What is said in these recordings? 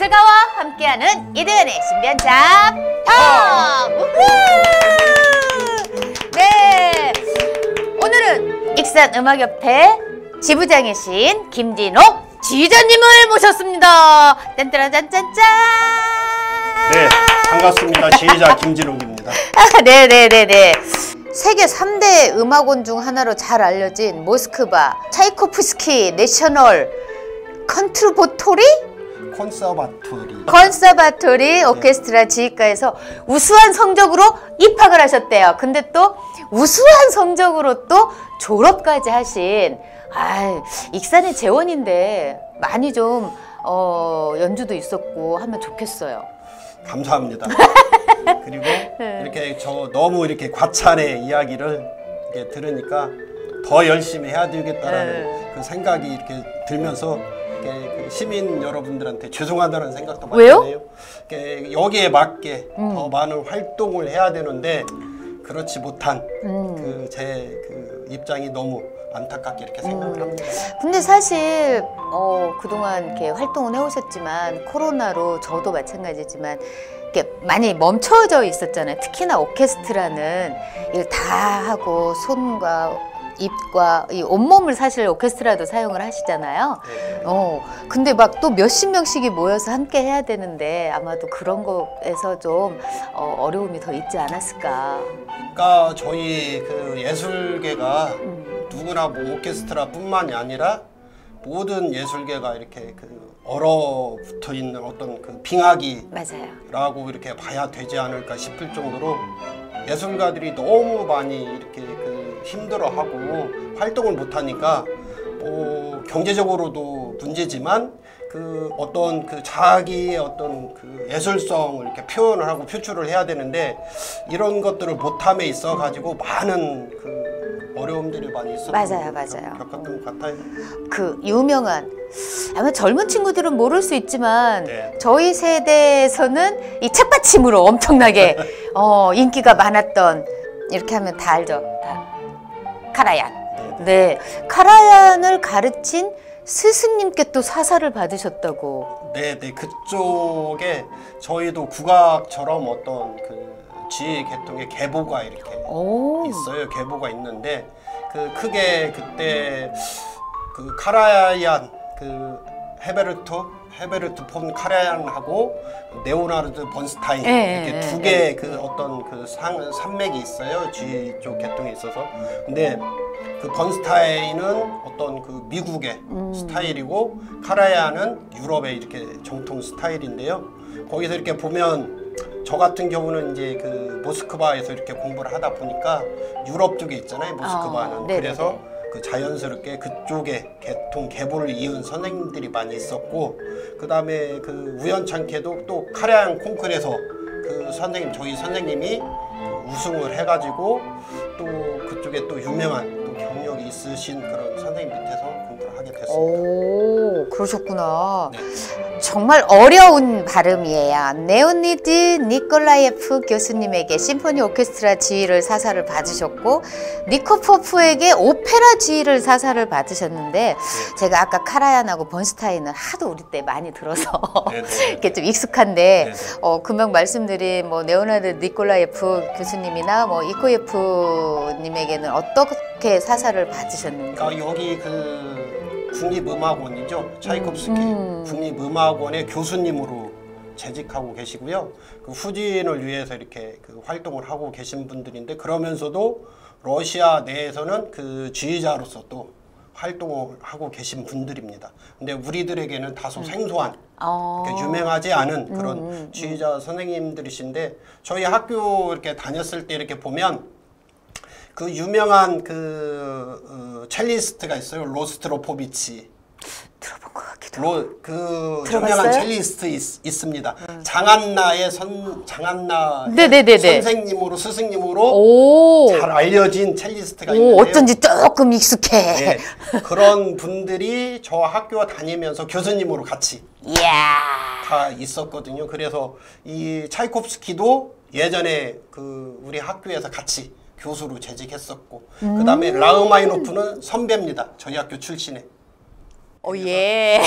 예술가와 함께하는 이대현의 신비한 잡터! 네, 오늘은 익산음악협회 지부장이신 김진옥 지휘자님을 모셨습니다. 짠짜라짠짠짠! 네, 반갑습니다. 지휘자 김진옥입니다. 네네네네. 세계 3대 음악원 중 하나로 잘 알려진 모스크바 차이코프스키 내셔널 컨서바토리 오케스트라 지휘과에서 우수한 성적으로 입학을 하셨대요. 근데 또 우수한 성적으로 또 졸업까지 하신 익산의 재원인데 많이 좀 연주도 있었고 하면 좋겠어요. 감사합니다. 그리고 이렇게 너무 이렇게 과찬의 이야기를 이렇게 들으니까 더 열심히 해야 되겠다라는 그 생각이 이렇게 들면서 그 시민 여러분들한테 죄송하다는 생각도 많이 드네요. 여기에 맞게 더 많은 활동을 해야 되는데 그렇지 못한 제 입장이 너무 안타깝게 이렇게 생각을 합니다. 근데 사실 그동안 이렇게 활동을 해오셨지만 코로나로 저도 마찬가지지만 이렇게 많이 멈춰져 있었잖아요. 특히나 오케스트라는 일 다 하고 손과 입과 이 온몸을 사실 오케스트라도 사용을 하시잖아요. 근데 막 또 몇십 명씩이 모여서 함께 해야 되는데 아마도 그런 거에서 좀 어려움이 더 있지 않았을까. 그러니까 저희 예술계가 누구나 뭐 오케스트라뿐만이 아니라 모든 예술계가 이렇게 얼어붙어 있는 어떤 빙하기라고 이렇게 봐야 되지 않을까 싶을 정도로 예술가들이 너무 많이 이렇게 힘들어하고 활동을 못하니까 경제적으로도 문제지만 어떤 자기의 어떤 예술성을 이렇게 표현을 하고 표출을 해야 되는데 이런 것들을 못함에 있어 가지고 많은 어려움들이 많이 있었고 맞아요. 겪었던 것 같아요. 유명한 아마 젊은 친구들은 모를 수 있지만 네. 저희 세대에서는 이 책받침으로 엄청나게 인기가 많았던 이렇게 하면 다 알죠. 카라얀. 네, 카라얀을 가르친 스승님께 또 사사를 받으셨다고. 네, 그쪽에 저희도 국악처럼 어떤 지휘 계통의 계보가 이렇게 있어요. 계보가 있는데 크게 그때 카라얀 헤베르트 폰 카라얀하고 레오나르드 번스타인 이렇게 두 개의 산맥이 있어요. 지휘 쪽 계통에 있어서. 근데 번스타인은 어떤 미국의 스타일이고 카라얀은 유럽의 이렇게 정통 스타일인데요. 거기서 이렇게 보면 저 같은 경우는 이제 모스크바에서 이렇게 공부를 하다 보니까 유럽 쪽에 있잖아요. 모스크바는. 그래서 자연스럽게 그쪽에 계보를 이은 선생님들이 많이 있었고, 그 다음에 우연찮게도 또 카라얀 콩쿠르에서 저희 선생님이 우승을 해가지고 또 그쪽에 또 유명한 또 경력이 있으신 그런 선생님 밑에서 공부를 하게 됐습니다. 오, 그러셨구나. 네. 정말 어려운 발음이에요. 네오니드 니콜라예프 교수님에게 심포니 오케스트라 지휘를 사사를 받으셨고 니코포프에게 오페라 지휘를 사사를 받으셨는데 제가 아까 카라얀하고 번스타인을 하도 우리 때 많이 들어서 이렇게 좀 익숙한데 금방 말씀드린 네오나드 니콜라예프 교수님이나 이코예프님에게는 어떻게 사사를 받으셨는지. 여기 국립음악원이죠. 차이콥스키 국립음악원의 교수님으로 재직하고 계시고요. 후진을 위해서 이렇게 활동을 하고 계신 분들인데 그러면서도 러시아 내에서는 지휘자로서 또 활동을 하고 계신 분들입니다. 근데 우리들에게는 다소 생소한 유명하지 않은 그런 지휘자 선생님들이신데 저희 학교 이렇게 다녔을 때 이렇게 보면 유명한 첼리스트가 있어요. 로스트로포비치. 들어본 것 같기도 하고. 유명한 첼리스트 있습니다. 장안나의 선생님으로 스승님으로 잘 알려진 첼리스트가 있는데요. 어쩐지 조금 익숙해. 네, 그런 분들이 저 학교 다니면서 교수님으로 같이 다 있었거든요. 그래서 이 차이콥스키도 예전에 우리 학교에서 같이 교수로 재직했었고 그 다음에 라흐마니노프는 선배입니다. 저희 학교 출신에. 예.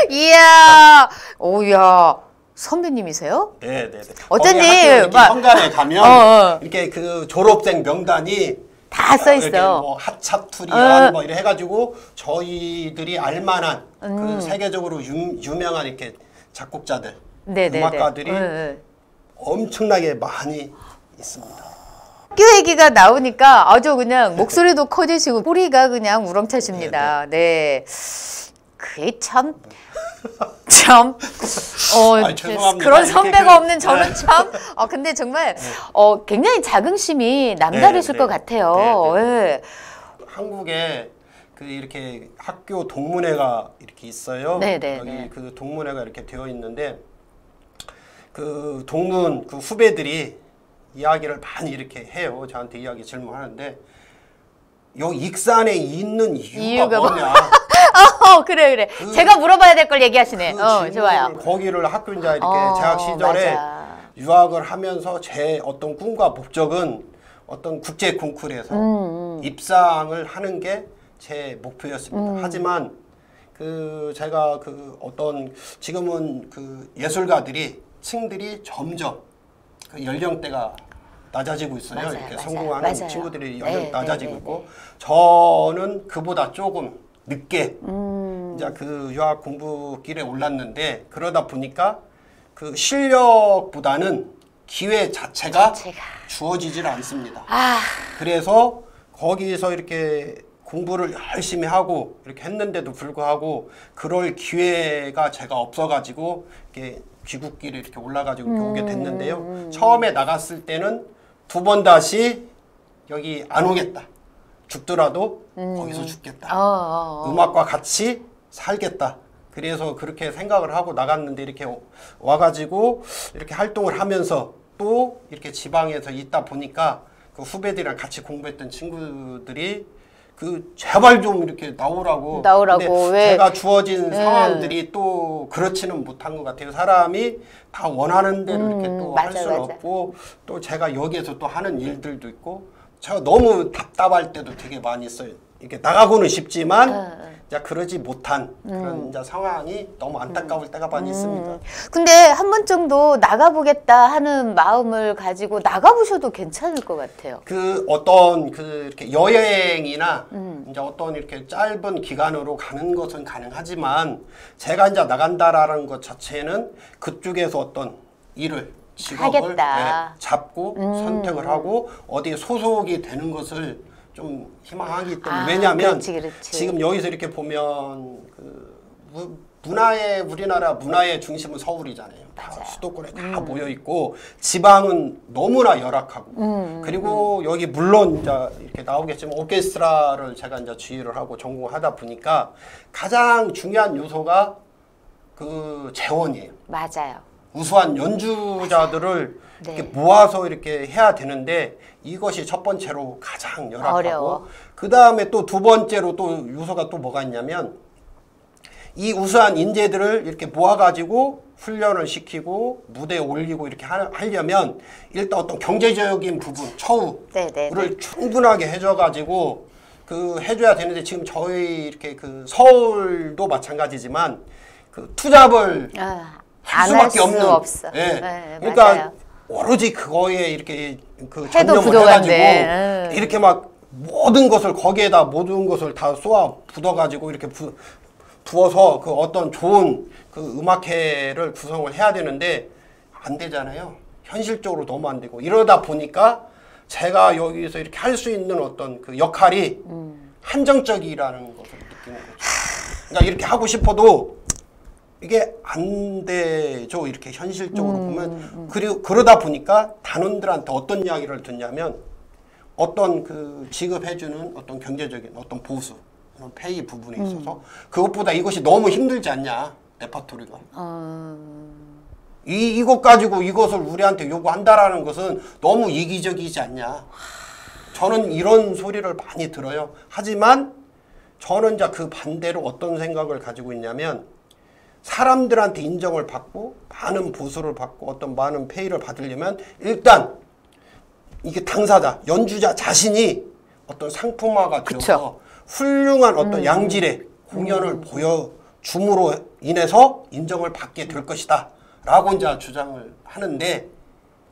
이야, 오야. 선배님이세요? 네. 어쩐지 이렇게 막 현관에 가면 이렇게 그 졸업생 명단이 다 써 있어. 뭐 하차투리안 뭐 이래 해가지고 저희들이 알만한 그 세계적으로 유명한 이렇게 작곡자들, 음악가들이 엄청나게 많이 있습니다. 학교 얘기가 나오니까 아주 그냥 목소리도 커지시고 뿌리가 그냥 우렁차십니다. 네. 그게 참. 죄송합니다. 그런 선배가 없는 저는 참. 근데 정말 굉장히 자긍심이 남다르실 것 같아요. 네. 한국에 그 이렇게 학교 동문회가 이렇게 있어요. 여기 그 동문회가 이렇게 되어 있는데 그 동문 그 후배들이 이야기를 많이 이렇게 해요. 저한테 이야기 질문하는데 여기 익산에 있는 이유가 뭐냐? 그래. 제가 물어봐야 될 걸 얘기하시네. 좋아요. 거기를 학교 이제 이렇게 재학 시절에 유학을 하면서 제 어떤 꿈과 목적은 어떤 국제 콩쿠르에서 입상을 하는 게 제 목표였습니다. 하지만 그 제가 그 어떤 지금은 그 예술가들이 층들이 점점 그 연령대가 낮아지고 있어요. 이렇게 성공하는 친구들이 낮아지고 있고 저는 그보다 조금 늦게 이제 그 유학 공부길에 올랐는데 그러다 보니까 그 실력보다는 기회 자체가 주어지질 않습니다. 그래서 거기서 이렇게 공부를 열심히 하고 이렇게 했는데도 불구하고 그럴 기회가 제가 없어가지고 이렇게 귀국길에 이렇게 올라가지고 이렇게 오게 됐는데요. 처음에 나갔을 때는 두 번 다시 여기 안 오겠다. 죽더라도 거기서 죽겠다. 음악과 같이 살겠다. 그래서 그렇게 생각을 하고 나갔는데 이렇게 와가지고 이렇게 활동을 하면서 또 이렇게 지방에서 있다 보니까 그 후배들이랑 같이 공부했던 친구들이 그 제발 좀 이렇게 나오라고. 근데 제가 주어진 상황들이 또 그렇지는 못한 것 같아요. 사람이 다 원하는 대로 이렇게 또 할 수는 없고 또 제가 여기에서 또 하는 일들도 있고 제가 너무 답답할 때도 되게 많이 있어요. 이렇게 나가고는 싶지만 이제 그러지 못한 그런 이제 상황이 너무 안타까울 때가 많이 있습니다. 근데 한 번 정도 나가보겠다 하는 마음을 가지고 나가보셔도 괜찮을 것 같아요. 그 어떤 그 이렇게 여행이나 이제 어떤 이렇게 짧은 기간으로 가는 것은 가능하지만 제가 이제 나간다라는 것 자체는 그쪽에서 어떤 일을 직업을 잡고 선택을 하고 어디에 소속이 되는 것을 좀 희망하기 때문에 왜냐하면 지금 여기서 이렇게 보면 그 우리나라 문화의 중심은 서울이잖아요. 다 수도권에 다 모여 있고 지방은 너무나 열악하고 그리고 여기 물론 이제 이렇게 나오겠지만 오케스트라를 제가 이제 지휘를 하고 전공하다 보니까 가장 중요한 요소가 그 재원이에요. 맞아요. 우수한 연주자들을 이렇게 모아서 이렇게 해야 되는데 이것이 첫 번째로 가장 열악하고 그 다음에 또 두 번째로 또 요소가 또 뭐가 있냐면 이 우수한 인재들을 이렇게 모아가지고 훈련을 시키고 무대에 올리고 이렇게 하려면 일단 어떤 경제적인 부분, 처우를 충분하게 해줘가지고 그 해줘야 되는데 지금 저희 이렇게 그 서울도 마찬가지지만 그 투잡을 할 수밖에 없는. 그러니까 맞아요. 오로지 그거에 이렇게 그 전념을 해가지고 이렇게 막 모든 것을 거기에다 모든 것을 다 쏟아 붓어가지고 이렇게 부어서 그 어떤 좋은 그 음악회를 구성을 해야 되는데 안 되잖아요. 현실적으로 너무 안 되고 이러다 보니까 제가 여기서 이렇게 할 수 있는 어떤 그 역할이 한정적이라는 것을 느끼는 거죠. 그러니까 이렇게 하고 싶어도 이게 안 되죠. 이렇게 현실적으로 보면. 그리고 그러다 보니까 단원들한테 어떤 이야기를 듣냐면 어떤 그 지급해주는 어떤 경제적인 어떤 보수, 그런 페이 부분에 있어서 그것보다 이것이 너무 힘들지 않냐. 레퍼토리가. 이것 가지고 이것을 우리한테 요구한다라는 것은 너무 이기적이지 않냐. 저는 이런 소리를 많이 들어요. 하지만 저는 이제 그 반대로 어떤 생각을 가지고 있냐면 사람들한테 인정을 받고 많은 보수를 받고 어떤 많은 페이를 받으려면 일단 이게 당사자, 연주자 자신이 어떤 상품화가 되어서 훌륭한 어떤 양질의 공연을 줌으로 인해서 인정을 받게 될 것이다 라고 이제 주장을 하는데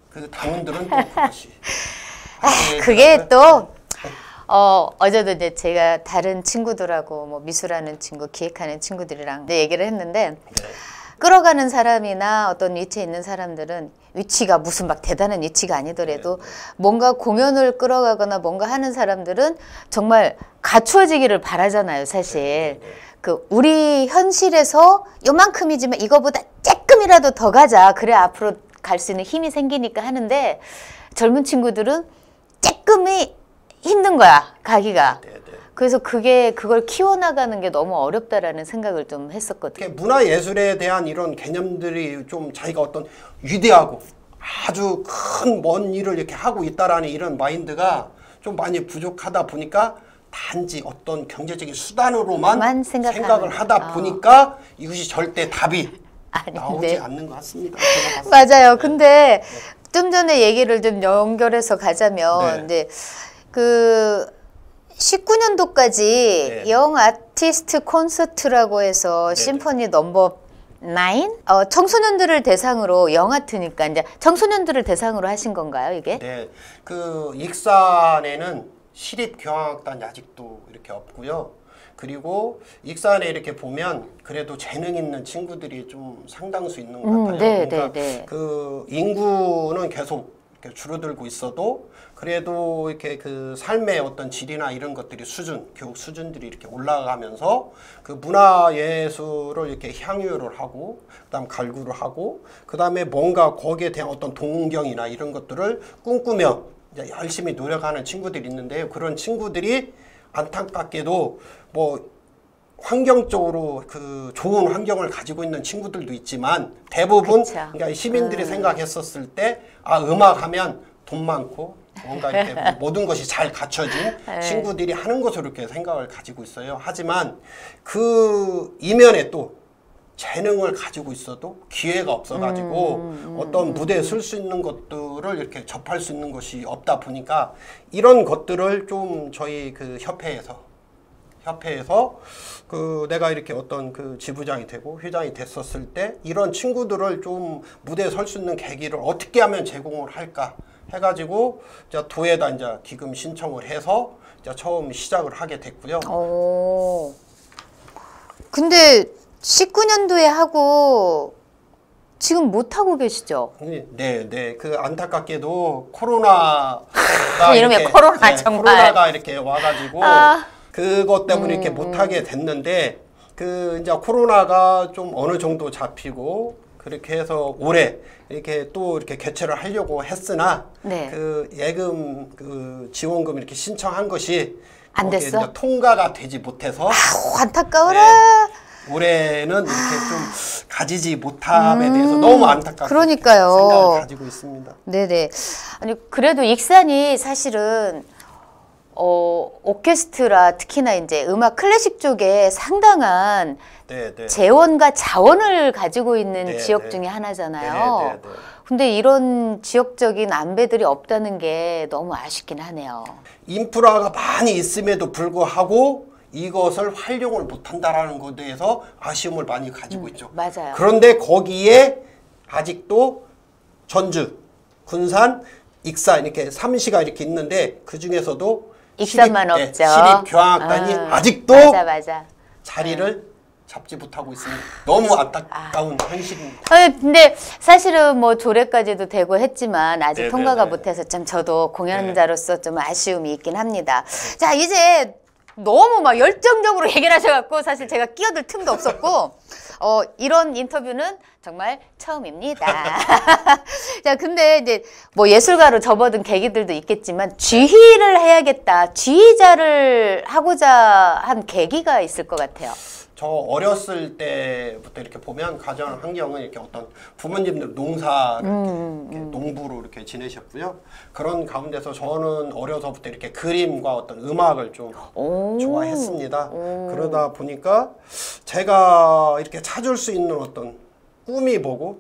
그 당원들은 또 그것이 그게 또 어제도 이제 제가 다른 친구들하고 뭐 미술하는 친구, 기획하는 친구들이랑 얘기를 했는데 네. 끌어가는 사람이나 어떤 위치에 있는 사람들은 위치가 무슨 막 대단한 위치가 아니더라도 뭔가 공연을 끌어가거나 뭔가 하는 사람들은 정말 갖추어지기를 바라잖아요, 사실. 그 우리 현실에서 요만큼이지만 이거보다 조금이라도 더 가자. 그래 앞으로 갈 수 있는 힘이 생기니까 하는데 젊은 친구들은 조금이 힘든 거야, 가기가. 그래서 그걸 키워나가는 게 너무 어렵다라는 생각을 좀 했었거든요. 문화예술에 대한 이런 개념들이 좀 자기가 어떤 위대하고 아주 큰 먼 일을 이렇게 하고 있다라는 이런 마인드가 좀 많이 부족하다 보니까 단지 어떤 경제적인 수단으로만 생각을 하다 보니까 이것이 절대 답이 나오지 않는 것 같습니다. 맞아요. 근데 좀 전에 얘기를 좀 연결해서 가자면 이제 그 19년도까지 영 아티스트 콘서트라고 해서 심포니 넘버 9? 청소년들을 대상으로 영아트니까 이제 청소년들을 대상으로 하신 건가요, 이게? 네. 그 익산에는 시립교향악단이 아직도 이렇게 없고요. 그리고 익산에 이렇게 보면 그래도 재능 있는 친구들이 좀 상당수 있는 것 같아요. 그러니까 그 인구는 계속 이렇게 줄어들고 있어도 그래도 이렇게 그 삶의 어떤 질이나 이런 것들이 교육 수준들이 이렇게 올라가면서 그 문화예술을 이렇게 향유를 하고 그다음 갈구를 하고 그다음에 뭔가 거기에 대한 어떤 동경이나 이런 것들을 꿈꾸며 이제 열심히 노력하는 친구들이 있는데요. 그런 친구들이 안타깝게도 뭐 환경적으로 그 좋은 환경을 가지고 있는 친구들도 있지만 대부분 그러니까 시민들이 생각했었을 때 음악하면 돈 많고 뭔가 이렇게 모든 것이 잘 갖춰진 친구들이 하는 것으로 이렇게 생각을 가지고 있어요. 하지만 그 이면에 또 재능을 가지고 있어도 기회가 없어가지고 어떤 무대에 설 수 있는 것들을 이렇게 접할 수 있는 것이 없다 보니까 이런 것들을 좀 저희 그 협회에서 그 내가 이렇게 어떤 그 지부장이 되고 회장이 됐었을 때 이런 친구들을 좀 무대에 설 수 있는 계기를 어떻게 하면 제공을 할까 해가지고 이제 도에다 이제 기금 신청을 해서 이제 처음 시작을 하게 됐고요. 근데 19년도에 하고 지금 못 하고 계시죠? 네. 그 안타깝게도 코로나가 이름이 코로나 정말 코로나가 이렇게 와가지고 그것 때문에 이렇게 못 하게 됐는데 그 이제 코로나가 좀 어느 정도 잡히고 그렇게 해서 올해 이렇게 또 이렇게 개최를 하려고 했으나 그 예금 그 지원금 이렇게 신청한 것이 안 됐어? 통과가 되지 못해서 안타까워라. 올해는 이렇게 좀 가지지 못함에 대해서 너무 안타깝게 그러니까요. 생각을 가지고 있습니다. 네네. 아니 그래도 익산이 사실은 오케스트라 특히나 이제 음악 클래식 쪽에 상당한 재원과 자원을 가지고 있는 지역 중에 하나잖아요. 근데 이런 지역적인 안배들이 없다는 게 너무 아쉽긴 하네요. 인프라가 많이 있음에도 불구하고 이것을 활용을 못한다라는 것에 대해서 아쉬움을 많이 가지고 있죠. 맞아요. 그런데 거기에 아직도 전주, 군산, 익산 이렇게 3시가 이렇게 있는데 그 중에서도 익산만 없죠. 시립교향악단이 아직도 자리를 잡지 못하고 있습니다. 너무 안타까운 현실입니다. 근데 사실은 뭐 조례까지도 되고 했지만 아직 통과가 못해서 좀 저도 공연자로서 좀 아쉬움이 있긴 합니다. 자, 이제 너무 막 열정적으로 얘기를 하셔갖고 사실 제가 끼어들 틈도 없었고 이런 인터뷰는 정말 처음입니다. 자, 근데 이제 뭐 예술가로 접어든 계기들도 있겠지만 지휘를 해야겠다, 지휘자를 하고자 한 계기가 있을 것 같아요. 저 어렸을 때부터 이렇게 보면 가정 환경은 이렇게 어떤 부모님들 농사를 이렇게 농부로 이렇게 지내셨고요. 그런 가운데서 저는 어려서부터 이렇게 그림과 어떤 음악을 좀 좋아했습니다. 그러다 보니까 제가 이렇게 찾을 수 있는 어떤 꿈이 뭐고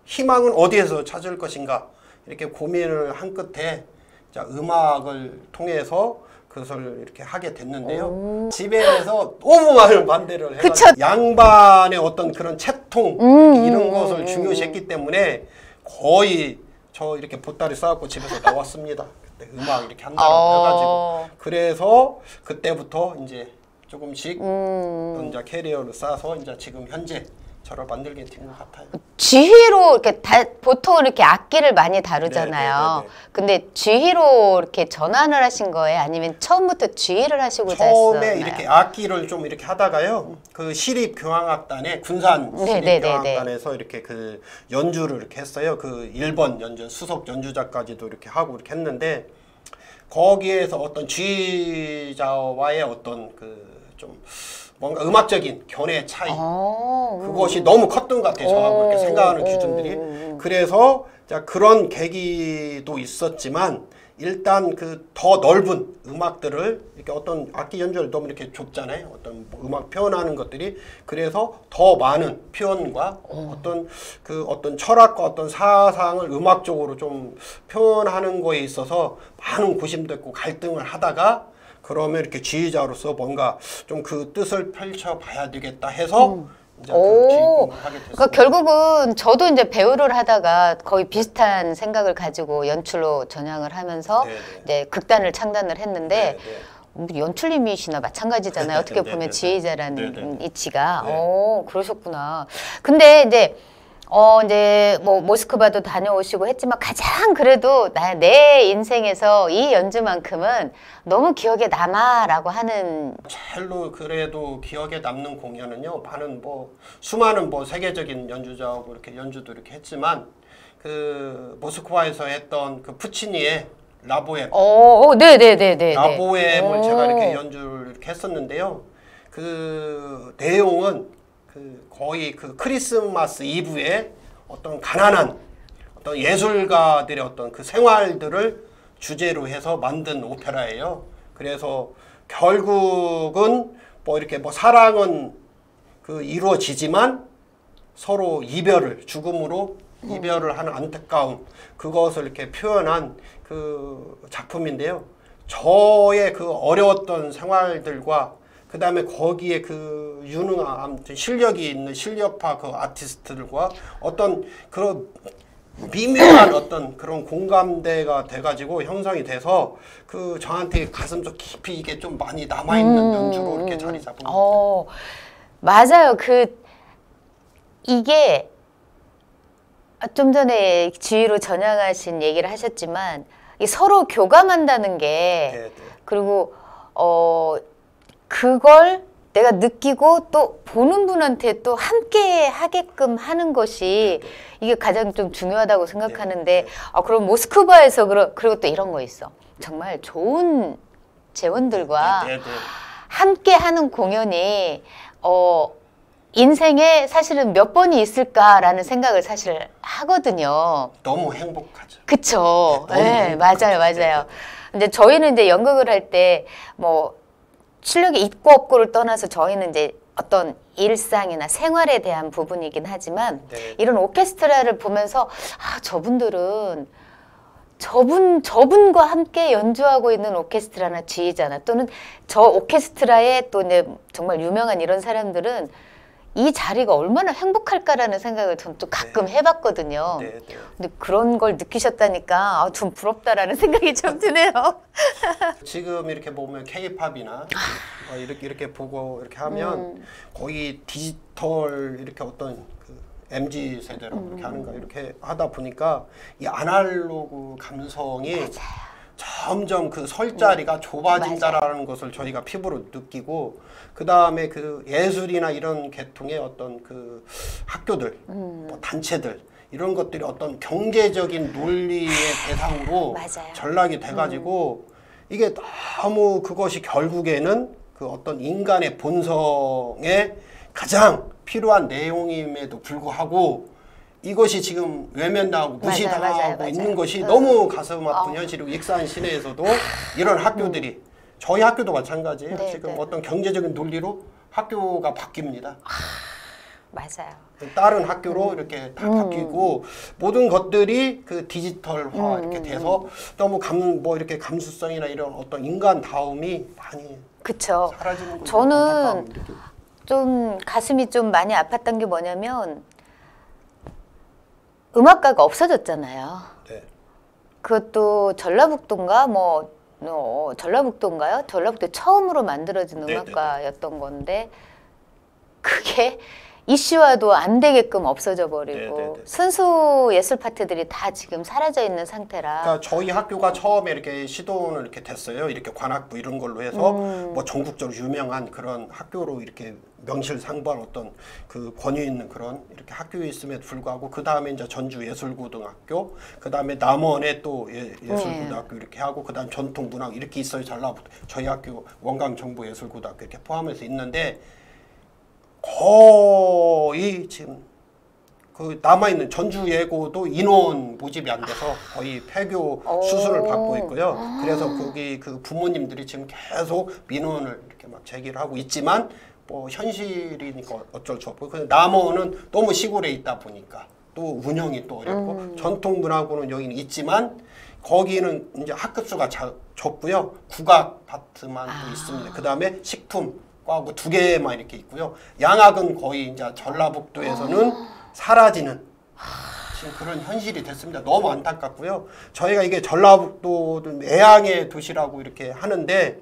희망은 어디에서 찾을 것인가 이렇게 고민을 한 끝에 자, 음악을 통해서 그것을 이렇게 하게 됐는데요. 집에서 너무 많은 반대를 해가지고 그쵸. 양반의 어떤 그런 채통 이런 것을 중요시했기 때문에 거의 저 이렇게 보따리 싸갖고 집에서 나왔습니다. 그때 음악 이렇게 한다고 해가지고 그래서 그때부터 이제 조금씩 이제 캐리어를 쌓아서 이제 지금 현재 저를 만들게 된 것 같아요. 지휘로 이렇게 보통 이렇게 악기를 많이 다루잖아요. 네. 근데 지휘로 이렇게 전환을 하신 거예요? 아니면 처음부터 지휘를 하시고자 처음에 했었나요? 이렇게 악기를 좀 이렇게 하다가요. 그 시립교향악단에 군산 시립교향악단에서 이렇게 그 연주를 이렇게 했어요. 그 1번 연주 수석 연주자까지도 이렇게 하고 이렇게 했는데 거기에서 어떤 지휘자와의 어떤 그 좀 뭔가 음악적인 견해 차이 그것이 너무 컸던 것 같아요. 저하고 이렇게 생각하는 기준들이. 그래서 자 그런 계기도 있었지만 일단 그 더 넓은 음악들을 이렇게 어떤 악기 연주를 너무 이렇게 좁잖아요. 어떤 뭐 음악 표현하는 것들이 그래서 더 많은 표현과 어떤 철학과 어떤 사상을 음악적으로 좀 표현하는 거에 있어서 많은 고심도 있고 갈등을 하다가 그러면 이렇게 지휘자로서 뭔가 좀 그 뜻을 펼쳐봐야 되겠다 해서 이제 그 지휘를 하게 됐습니다. 그러니까 결국은 저도 이제 배우를 하다가 거의 비슷한 생각을 가지고 연출로 전향을 하면서 이제 극단을 창단을 했는데 연출님이시나 마찬가지잖아요. 어떻게 보면 지휘자라는 이치가. 그러셨구나. 근데 이제 뭐 모스크바도 다녀오시고 했지만 가장 그래도 내 인생에서 이 연주만큼은 너무 기억에 남아라고 하는 첼로 그래도 기억에 남는 공연은요. 수많은 세계적인 연주자하고 이렇게 연주도 이렇게 했지만 그 모스크바에서 했던 그 푸치니의 라보엠. 네네네네. 라보엠을 제가 이렇게 연주를 이렇게 했었는데요. 그 내용은 거의 그 크리스마스 이브에 어떤 가난한 어떤 예술가들의 어떤 그 생활들을 주제로 해서 만든 오페라예요. 그래서 결국은 이렇게 사랑은 이루어지지만 서로 죽음으로 이별을 하는 안타까움 그것을 이렇게 표현한 그 작품인데요. 저의 그 어려웠던 생활들과 그 다음에 거기에 그 유능한 실력이 있는 실력파 그 아티스트들과 어떤 그런 미묘한 어떤 그런 공감대가 돼가지고 형성이 돼서 그 저한테 가슴속 깊이 이게 좀 많이 남아있는 연주로 이렇게 자리 잡은 겁니다. 맞아요. 이게 좀 전에 지휘로 전향하신 얘기를 하셨지만 서로 교감한다는 게 그리고 그걸 내가 느끼고 또 보는 분한테 또 함께 하게끔 하는 것이 이게 가장 좀 중요하다고 생각하는데 그럼 모스크바에서 그리고 또 이런 거 있어. 정말 좋은 재원들과 함께 하는 공연이 인생에 사실은 몇 번이 있을까라는 생각을 사실 하거든요. 너무 행복하죠. 그쵸. 네, 맞아요. 근데 저희는 이제 연극을 할 때 실력이 있고 없고를 떠나서 저희는 이제 어떤 일상이나 생활에 대한 부분이긴 하지만 이런 오케스트라를 보면서 저분들은 저분과 함께 연주하고 있는 오케스트라나 지휘자나 또는 저 오케스트라에 또 이제 정말 유명한 이런 사람들은 이 자리가 얼마나 행복할까라는 생각을 전 또 가끔 해봤거든요. 근데 그런 걸 느끼셨다니까 좀 부럽다라는 생각이 좀 드네요. 지금 이렇게 보면 K-팝이나 이렇게 보고 이렇게 하면 거의 디지털 이렇게 어떤 그 MZ 세대라고 이렇게 하는가 이렇게 하다 보니까 이 아날로그 감성이 점점 그 설 자리가 좁아진다라는 것을 저희가 피부로 느끼고 그 다음에 그 예술이나 이런 계통의 어떤 그 학교들, 단체들 이런 것들이 어떤 경제적인 논리의 대상으로 전락이 돼가지고 이게 너무 그것이 결국에는 그 어떤 인간의 본성에 가장 필요한 내용임에도 불구하고 이것이 지금 외면당하고 무시당하고 있는 것이 너무 가슴 아픈 현실이고 익산 시내에서도 이런 학교들이 저희 학교도 마찬가지예요. 지금 어떤 경제적인 논리로 학교가 바뀝니다. 맞아요. 다른 학교로 이렇게 다 바뀌고 모든 것들이 그 디지털화 이렇게 돼서 너무 이렇게 감수성이나 이런 어떤 인간다움이 많이 그쵸. 사라지는 저는 좀 가슴이 좀 많이 아팠던 게 뭐냐면 음악가가 없어졌잖아요. 네. 그것도 전라북도인가 전라북도인가요? 전라북도 처음으로 만들어진 음악가였던 건데 그게 이슈화도 안 되게끔 없어져 버리고 순수 예술 파트들이 다 지금 사라져 있는 상태라. 그러니까 저희 학교가 처음에 이렇게 시도는 이렇게 됐어요. 이렇게 관악부 이런 걸로 해서 뭐 전국적으로 유명한 그런 학교로 이렇게 명실상부한 어떤 그 권위 있는 그런 이렇게 학교에 있음에도 불구하고 그 다음에 이제 전주 예술고등학교, 그 다음에 남원에 또 예술고등학교 이렇게 하고 그 다음 전통문학 이렇게 있어요. 전라북도 저희 학교 원광정보예술고등학교 이렇게 포함해서 있는데. 거의 지금 그 남아있는 전주 예고도 인원 모집이 안 돼서 거의 폐교 수순을 밟고 있고요. 그래서 거기 그 부모님들이 지금 계속 민원을 이렇게 막 제기를 하고 있지만 뭐 현실이니까 어쩔 수 없고 남원은 너무 시골에 있다 보니까 또 운영이 또 어렵고 전통문화고는 여기는 있지만 거기는 이제 학급수가 적고요. 국악 파트만 또 있습니다. 그 다음에 식품 하고 2개만 이렇게 있고요. 양학은 거의 이제 전라북도에서는 사라지는 지금 그런 현실이 됐습니다. 너무 안타깝고요. 저희가 이게 전라북도 애양의 도시라고 이렇게 하는데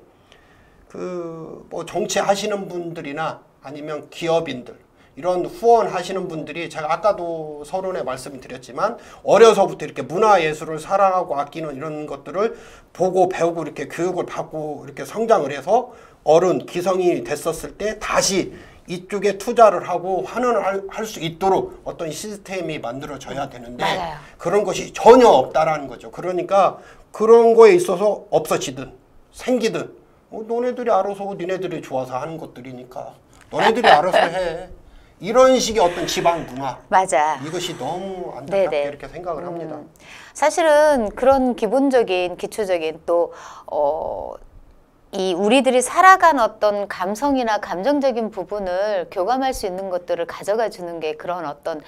그 뭐 정치하시는 분들이나 아니면 기업인들 이런 후원하시는 분들이 제가 아까도 서론에 말씀드렸지만 어려서부터 이렇게 문화예술을 사랑하고 아끼는 이런 것들을 보고 배우고 이렇게 교육을 받고 이렇게 성장을 해서 어른 기성이 됐었을 때 다시 이쪽에 투자를 하고 환원을 할 수 있도록 어떤 시스템이 만들어져야 되는데 맞아요. 그런 것이 전혀 없다라는 거죠. 그러니까 그런 거에 있어서 없어지든 생기든 너네들이 알아서 니네들이 좋아서 하는 것들이니까 너네들이 알아서 해. 이런 식의 어떤 지방 문화. 맞아. 이것이 너무 안타깝게 이렇게 생각을 합니다. 사실은 그런 기본적인 기초적인 또 이 우리들이 살아간 어떤 감성이나 감정적인 부분을 교감할 수 있는 것들을 가져가 주는 게 그런 어떤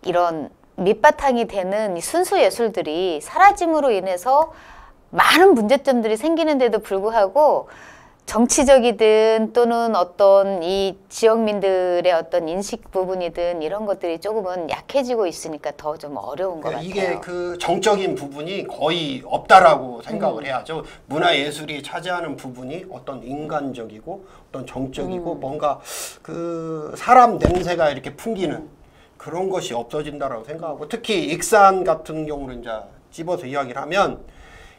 이런 밑바탕이 되는 이 순수 예술들이 사라짐으로 인해서 많은 문제점들이 생기는데도 불구하고 정치적이든 또는 어떤 이 지역민들의 어떤 인식 부분이든 이런 것들이 조금은 약해지고 있으니까 더 좀 어려운 것 같아요. 이게 그 정적인 부분이 거의 없다라고 생각을 해야죠. 문화예술이 차지하는 부분이 어떤 인간적이고 어떤 정적이고 뭔가 그 사람 냄새가 이렇게 풍기는 그런 것이 없어진다라고 생각하고 특히 익산 같은 경우는 이제 집어서 이야기를 하면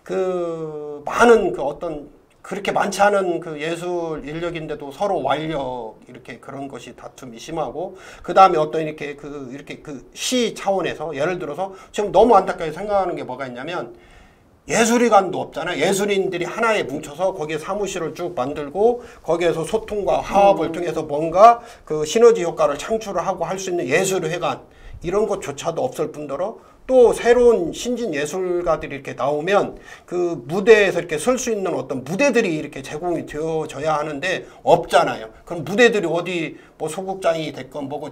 그 많은 그 어떤 그렇게 많지 않은 그 예술 인력인데도 서로 완력 이렇게 그런 것이 다툼이 심하고 그 다음에 어떤 이렇게 그 시 차원에서 예를 들어서 지금 너무 안타깝게 생각하는 게 뭐가 있냐면 예술의관도 없잖아요. 예술인들이 하나에 뭉쳐서 거기에 사무실을 쭉 만들고 거기에서 소통과 화합을 통해서 뭔가 그 시너지 효과를 창출을 하고 할 수 있는 예술회관 이런 것조차도 없을 뿐더러 또 새로운 신진 예술가들이 이렇게 나오면 그 무대에서 이렇게 설 수 있는 어떤 무대들이 이렇게 제공이 되어져야 하는데 없잖아요. 그럼 무대들이 어디 뭐 소극장이 됐건 뭐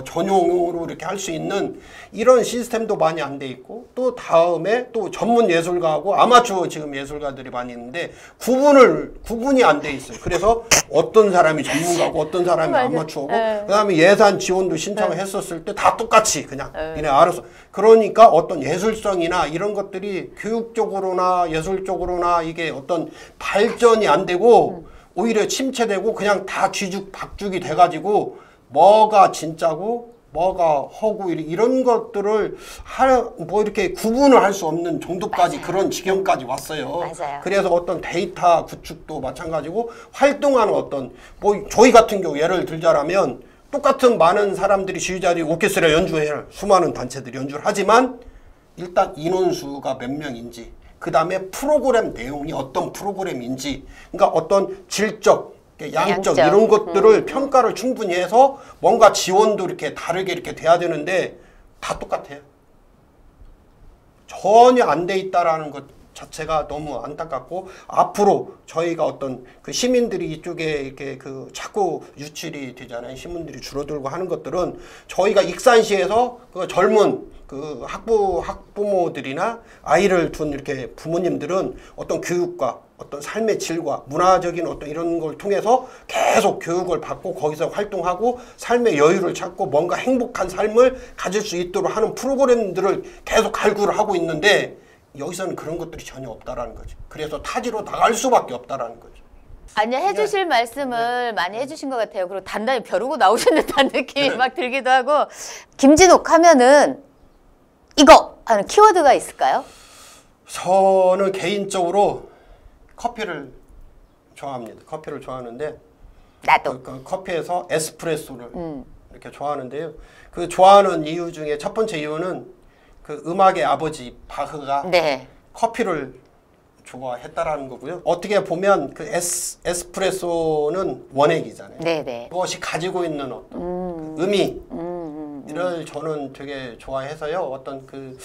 전용으로 이렇게 할 수 있는 이런 시스템도 많이 안 돼 있고 또 다음에 또 전문 예술가하고 아마추어 지금 예술가들이 많이 있는데 구분이 안 돼 있어요. 그래서 어떤 사람이 전문가고 어떤 사람이 아마추어고 그다음에 예산 지원도 신청을 했었을 때 다 똑같이 그냥 그냥 알아서 그러니까 어떤 예술성이나 이런 것들이 교육적으로나 예술적으로나 이게 어떤 발전이 안 되고 오히려 침체되고 그냥 다 뒤죽박죽이 돼가지고 뭐가 진짜고 뭐가 허구 이런 것들을 뭐 이렇게 구분을 할 수 없는 정도까지 그런 지경까지 왔어요. 맞아요. 그래서 어떤 데이터 구축도 마찬가지고 활동하는 어떤 뭐 저희 같은 경우 예를 들자라면 똑같은 많은 사람들이 지휘자들이 오케스트라 연주회를 수많은 단체들이 연주를 하지만 일단 인원수가 몇 명인지 그 다음에 프로그램 내용이 어떤 프로그램인지 그러니까 어떤 질적 양적 이런 것들을 평가를 충분히 해서 뭔가 지원도 이렇게 다르게 이렇게 돼야 되는데 다 똑같아요. 전혀 안 돼 있다라는 것 자체가 너무 안타깝고 앞으로 저희가 어떤 그 시민들이 이쪽에 이렇게 그 자꾸 유출이 되잖아요. 시민들이 줄어들고 하는 것들은 저희가 익산시에서 그 젊은 그 학부모들이나 아이를 둔 이렇게 부모님들은 어떤 교육과 어떤 삶의 질과 문화적인 어떤 이런 걸 통해서 계속 교육을 받고 거기서 활동하고 삶의 여유를 찾고 뭔가 행복한 삶을 가질 수 있도록 하는 프로그램들을 계속 갈구를 하고 있는데 여기서는 그런 것들이 전혀 없다라는 거죠. 그래서 타지로 나갈 수밖에 없다라는 거죠. 아니요, 해주실 말씀을 많이 해주신 것 같아요. 그리고 단단히 벼르고 나오신 듯한 느낌이 막 들기도 하고. 김진욱 하면은 이거 하는 키워드가 있을까요? 저는 개인적으로 커피를 좋아합니다. 커피를 좋아하는데 나도. 그 커피에서 에스프레소를 이렇게 좋아하는데요. 그 좋아하는 이유 중에 첫 번째 이유는 그 음악의 아버지 바흐가 네. 커피를 좋아했다라는 거고요. 어떻게 보면 그 에스프레소는 원액이잖아요. 네네. 그것이 가지고 있는 어떤 그 의미를 저는 되게 좋아해서요. 어떤 그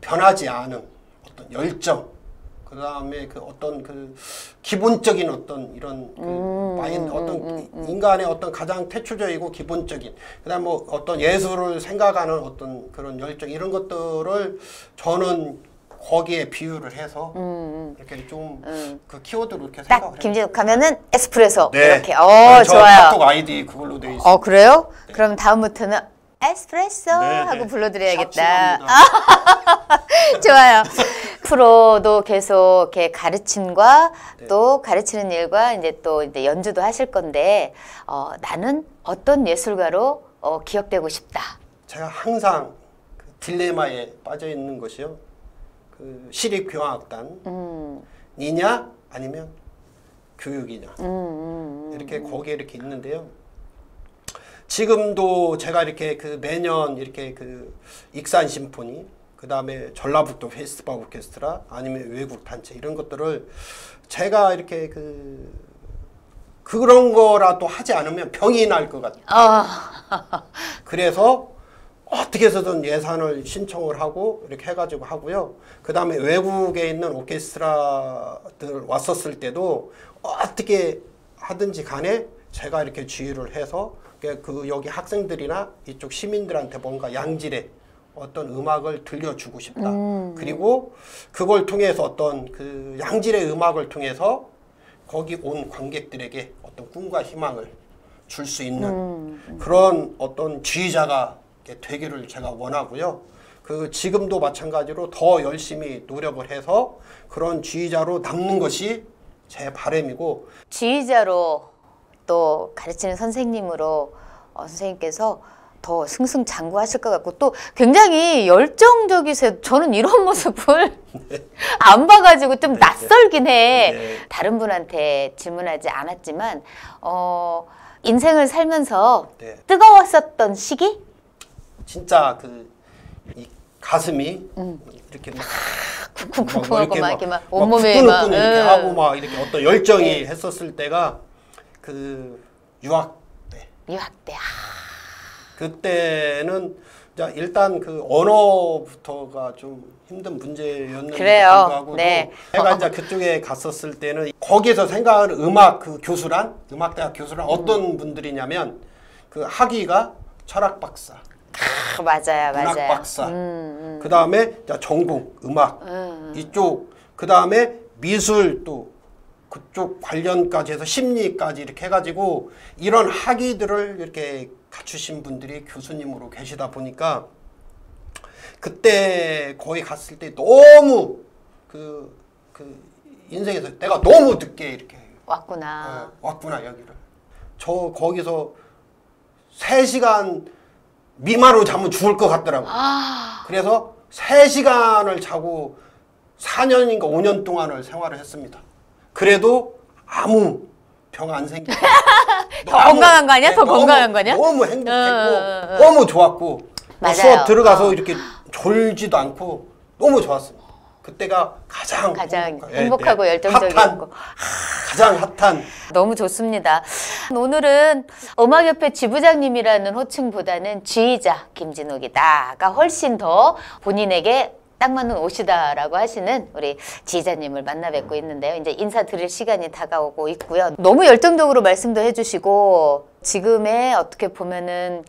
변하지 않은 어떤 열정, 그 다음에 그 어떤 그 기본적인 어떤 이런 그 마인드, 어떤 인간의 어떤 가장 태초적이고 기본적인, 그 다음 뭐 어떤 예술을 생각하는 어떤 그런 열정, 이런 것들을 저는 거기에 비유를 해서 이렇게 좀 그 키워드로 이렇게 생각을 해요. 김진욱 하면은 에스프레소. 네. 이렇게. 저 좋아요. 카톡 아이디 그걸로 돼 있어요. 그래요? 네. 그럼 다음부터는 에스프레소 하고 불러드려야겠다. 좋아요. 프로도 계속 이렇게 가르침과 또 가르치는 일과 이제 또 이제 연주도 하실 건데 나는 어떤 예술가로 기억되고 싶다. 제가 항상 그 딜레마에 빠져 있는 것이요. 그 시립교향악단 이냐 아니면 교육이냐 이렇게 거기에 이렇게 있는데요. 지금도 제가 이렇게 그 매년 이렇게 그 익산 심포니, 그 다음에 전라북도 페스티벌 오케스트라, 아니면 외국 단체 이런 것들을 제가 이렇게 그런 거라도 하지 않으면 병이 날 것 같아요. 그래서 어떻게 해서든 예산을 신청을 하고 이렇게 해가지고 하고요. 그 다음에 외국에 있는 오케스트라들 왔었을 때도 어떻게 하든지 간에 제가 이렇게 지휘를 해서 그 여기 학생들이나 이쪽 시민들한테 뭔가 양질의 어떤 음악을 들려주고 싶다. 그리고 그걸 통해서 어떤 그 양질의 음악을 통해서 거기 온 관객들에게 어떤 꿈과 희망을 줄 수 있는 그런 어떤 지휘자가 되기를 제가 원하고요. 그 지금도 마찬가지로 더 열심히 노력을 해서 그런 지휘자로 남는 것이 제 바람이고, 지휘자로 또 가르치는 선생님으로 선생님께서 더 승승장구하실 것 같고 또 굉장히 열정적이세요. 저는 이런 모습을 안 봐가지고 좀 낯설긴 해. 다른 분한테 질문하지 않았지만 인생을 살면서 뜨거웠었던 시기? 진짜 이 가슴이 이렇게 막 쿵쿵쿵하고 막 이렇게 막 온몸에 막 이렇게 하고 막 이렇게 어떤 열정이 했었을 때가 그 유학 때. 그때는 일단 그 언어부터가 좀 힘든 문제였는데 불구하고 제가 이제 그쪽에 갔었을 때는 거기에서 생각하는 음악 그 교수란, 음악대학 교수란 어떤 분들이냐면 그 학위가 철학 박사, 맞아요. 문학 박사, 그 다음에 전공 음악 이쪽, 그 다음에 미술 또 그쪽 관련까지 해서 심리까지 이렇게 해가지고 이런 학위들을 이렇게 갖추신 분들이 교수님으로 계시다 보니까 그때 거기 갔을 때 너무 그 인생에서 내가 너무 늦게 이렇게 왔구나 여기를. 저 거기서 3시간 미만으로 자면 죽을 것 같더라고요. 그래서 3시간을 자고 4년인가 5년 동안을 생활을 했습니다. 그래도 아무 병 안 생기고 더 건강한 거 아니야? 더 건강한 거 아니야? 너무 행복했고 너무 좋았고 수업 들어가서 이렇게 졸지도 않고 너무 좋았습니다. 그때가 가장 행복하고 열정적이었고 가장 핫한. 너무 좋습니다. 오늘은 음악협회 지부장님이라는 호칭보다는 지휘자 김진욱이다가 훨씬 더 본인에게 딱 맞는 옷이다라고 하시는 우리 지휘자님을 만나 뵙고 있는데요. 이제 인사드릴 시간이 다가오고 있고요. 너무 열정적으로 말씀도 해주시고 지금의 어떻게 보면은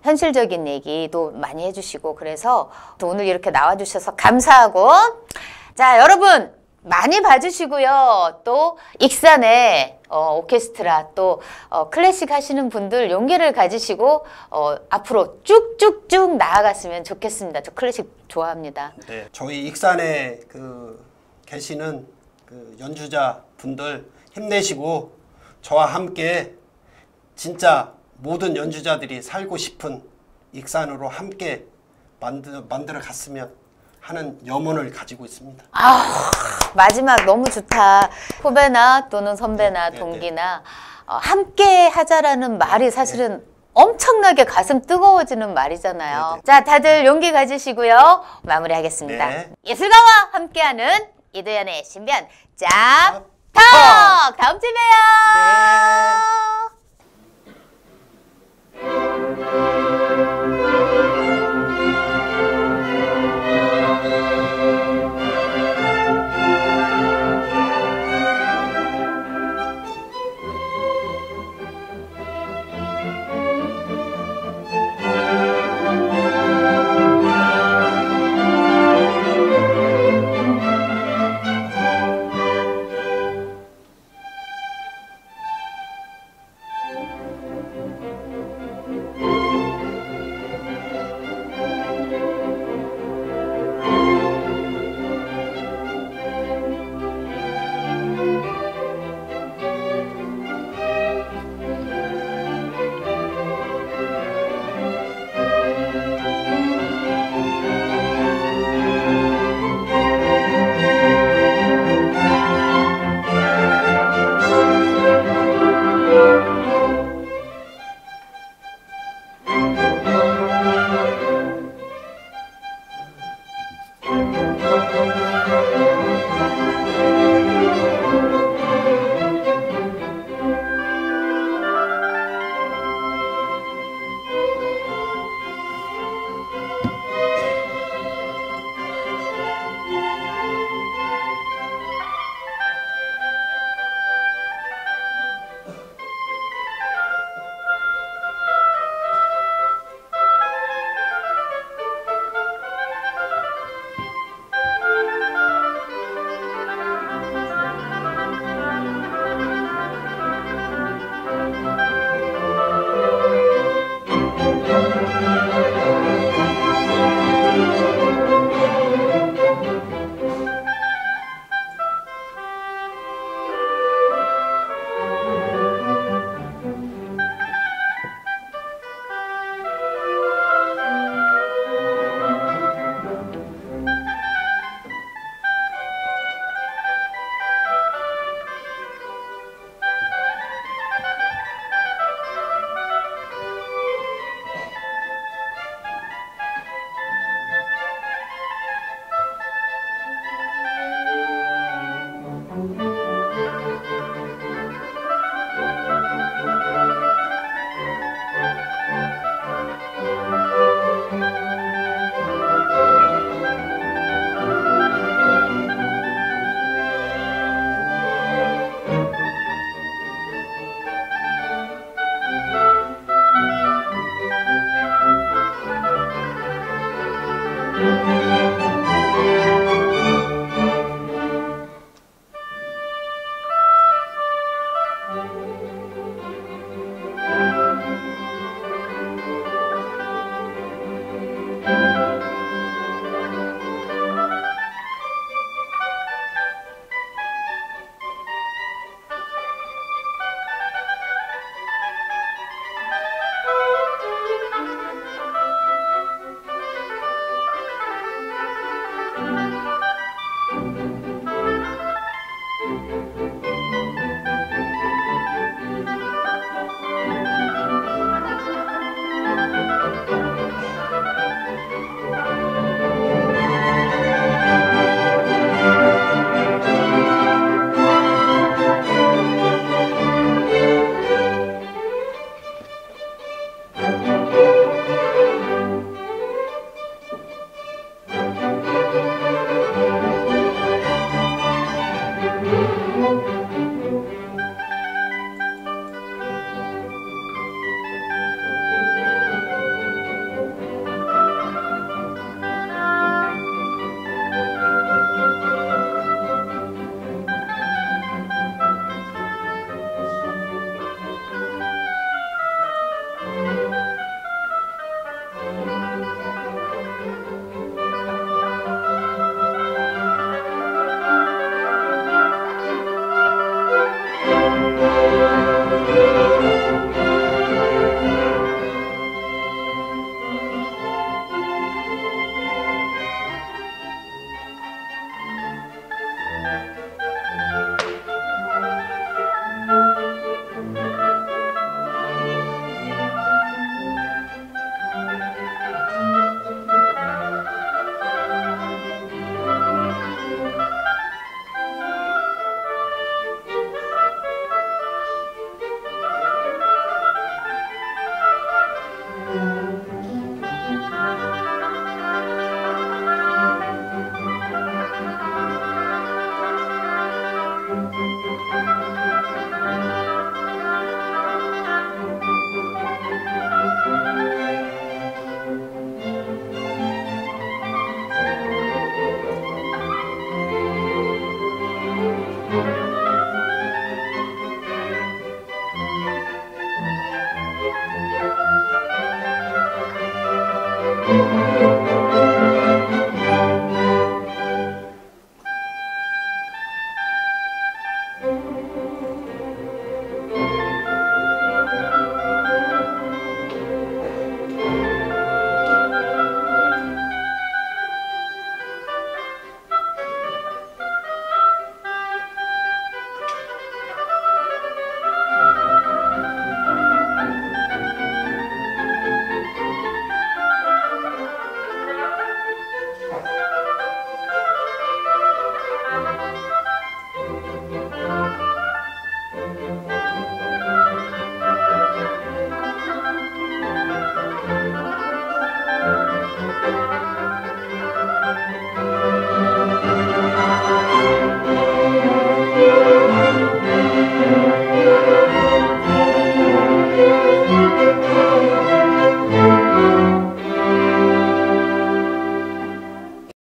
현실적인 얘기도 많이 해주시고 그래서 또 오늘 이렇게 나와주셔서 감사하고 자 여러분 많이 봐주시고요. 또 익산에 오케스트라 또 클래식 하시는 분들 용기를 가지시고 앞으로 쭉쭉쭉 나아갔으면 좋겠습니다. 저 클래식 좋아합니다. 네, 저희 익산에 계시는 연주자 분들 힘내시고 저와 함께 진짜 모든 연주자들이 살고 싶은 익산으로 함께 만들어 갔으면 하는 염원을 가지고 있습니다. 마지막 너무 좋다. 후배나 또는 선배나 동기나 함께 하자라는 말이 사실은 엄청나게 가슴 뜨거워지는 말이잖아요. 자, 다들 용기 가지시고요. 마무리하겠습니다. 네. 예술가와 함께하는 이도현의 신변 짭 톡! 다음 주에 봬요. 네.